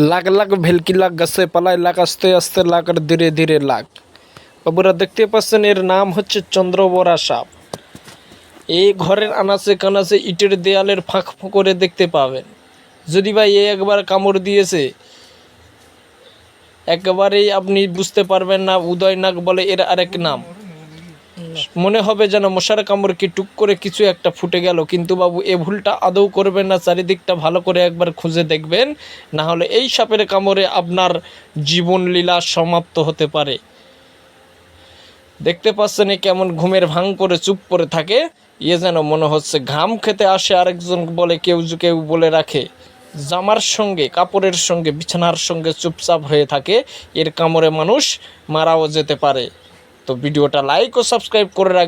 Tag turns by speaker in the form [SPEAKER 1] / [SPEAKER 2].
[SPEAKER 1] লাখ লাখ ভেলকি লাখ গাছে পালায়, লাখ আস্তে আস্তে লাখ আর ধীরে ধীরে লাখ। বাবুরা দেখতে পাচ্ছেন, এর নাম হচ্ছে চন্দ্রবড়া সাপ। এই ঘরের আনাচে কানাচে ইটের দেয়ালের ফাঁক করে দেখতে পাবেন। যদি ভাই এ একবার কামড় দিয়েছে, একেবারেই আপনি বুঝতে পারবেন না। উদয়নাগ বলে এর আরেক নাম। মনে হবে যেন মশার কামড় কি টুক করে কিছু একটা ফুটে গেল। কিন্তু বাবু এ ভুলটা আদৌ করবেন না, চারিদিকটা ভালো করে একবার খুঁজে দেখবেন, না হলে এই সাপের কামড়ে আপনার জীবনলীলা সমাপ্ত হতে পারে। দেখতে পাচ্ছেন এ কেমন ঘুমের ভাঙ করে চুপ করে থাকে। এ যেন মনে হচ্ছে ঘাম খেতে আসে, আরেকজন বলে কেউ কেউ বলে রাখে জামার সঙ্গে, কাপড়ের সঙ্গে, বিছানার সঙ্গে চুপচাপ হয়ে থাকে। এর কামড়ে মানুষ মারাও যেতে পারে। তো ভিডিওটা লাইক ও সাবস্ক্রাইব করে রাখ।